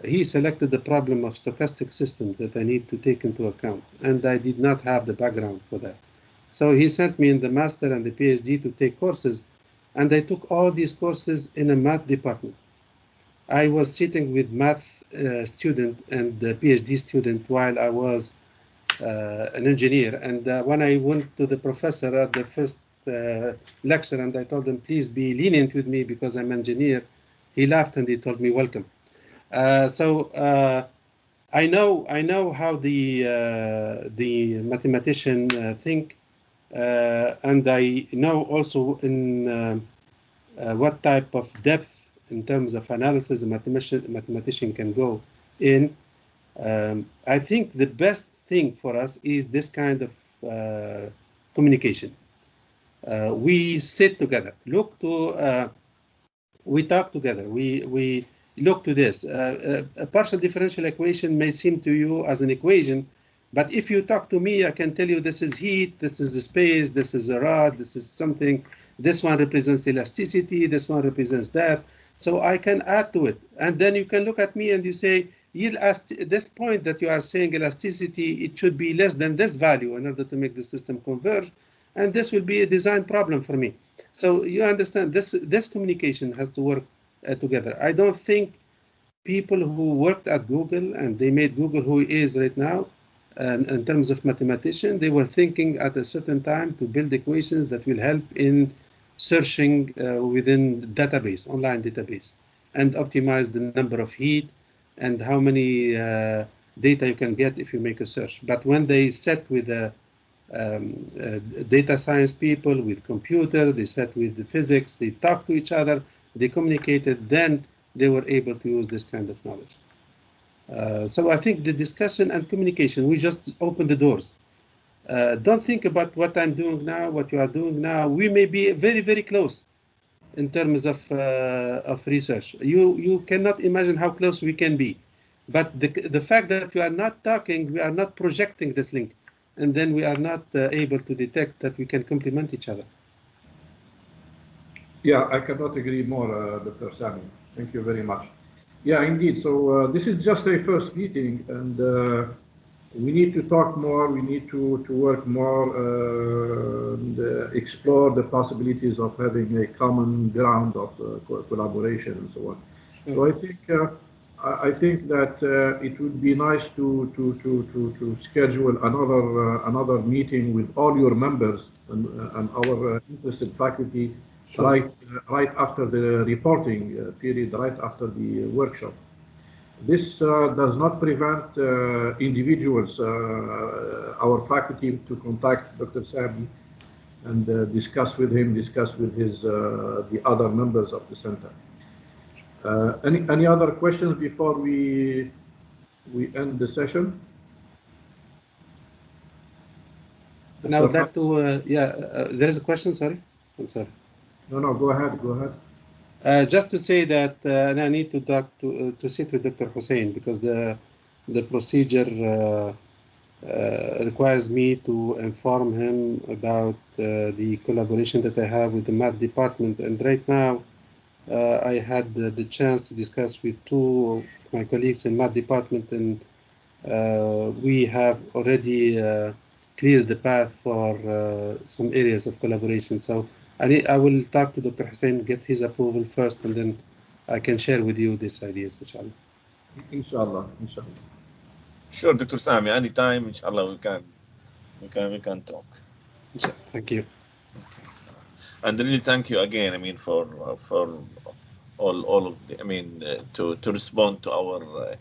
he selected the problem of stochastic systems that I need to take into account. And I did not have the background for that. So he sent me in the master and the PhD to take courses. And I took all these courses in a math department. I was sitting with math student and the PhD student while I was an engineer. And when I went to the professor at the first lecture and I told him, please be lenient with me because I'm an engineer, he laughed and he told me, welcome. So I know how the mathematician think, and I know also in what type of depth in terms of analysis a mathematician can go in. I think the best thing for us is this kind of communication. We sit together, we talk together, we look to this. A partial differential equation may seem to you as an equation, but if you talk to me, I can tell you this is heat, this is the space, this is a rod, this is something, this one represents elasticity, this one represents that. So I can add to it. And then you can look at me and you say, this point that you are saying elasticity, it should be less than this value in order to make the system converge. And this will be a design problem for me. So you understand this communication has to work together. I don't think people who worked at Google and they made Google who it is right now. And in terms of mathematician, they were thinking at a certain time to build equations that will help in searching within database, online database, and optimize the number of heat and how many data you can get if you make a search. But when they sat with data science people, with computer, they sat with the physics, they talked to each other, they communicated, then they were able to use this kind of knowledge. So I think the discussion and communication, we just open the doors. Don't think about what I'm doing now, what you are doing now. We may be very, very close in terms of research. You cannot imagine how close we can be. But the fact that we are not talking, we are not projecting this link, and then we are not able to detect that we can complement each other. Yeah, I cannot agree more, Dr. Sami. Thank you very much. Yeah, indeed. So this is just a first meeting, and we need to talk more. We need to work more and explore the possibilities of having a common ground of collaboration and so on. So I think that it would be nice to schedule another meeting with all your members and our interested faculty. Sure. Right after the reporting period, right after the workshop. This does not prevent individuals, our faculty, to contact Dr. Sami and discuss with him, discuss with his the other members of the center. Any other questions before we end the session? And I would like to, there is a question, sorry? I'm sorry. No, go ahead. Just to say that, and I need to talk to sit with Dr. Hussein, because the procedure requires me to inform him about the collaboration that I have with the math department. And right now, I had the chance to discuss with two of my colleagues in math department, and we have already cleared the path for some areas of collaboration. So I will talk to Dr. Hussein, get his approval first, and then I can share with you these ideas, inshallah. Inshallah. Sure, Dr. Sami, anytime, inshallah, we can talk. Thank you. And really thank you again, I mean, for all of the, I mean, to respond to our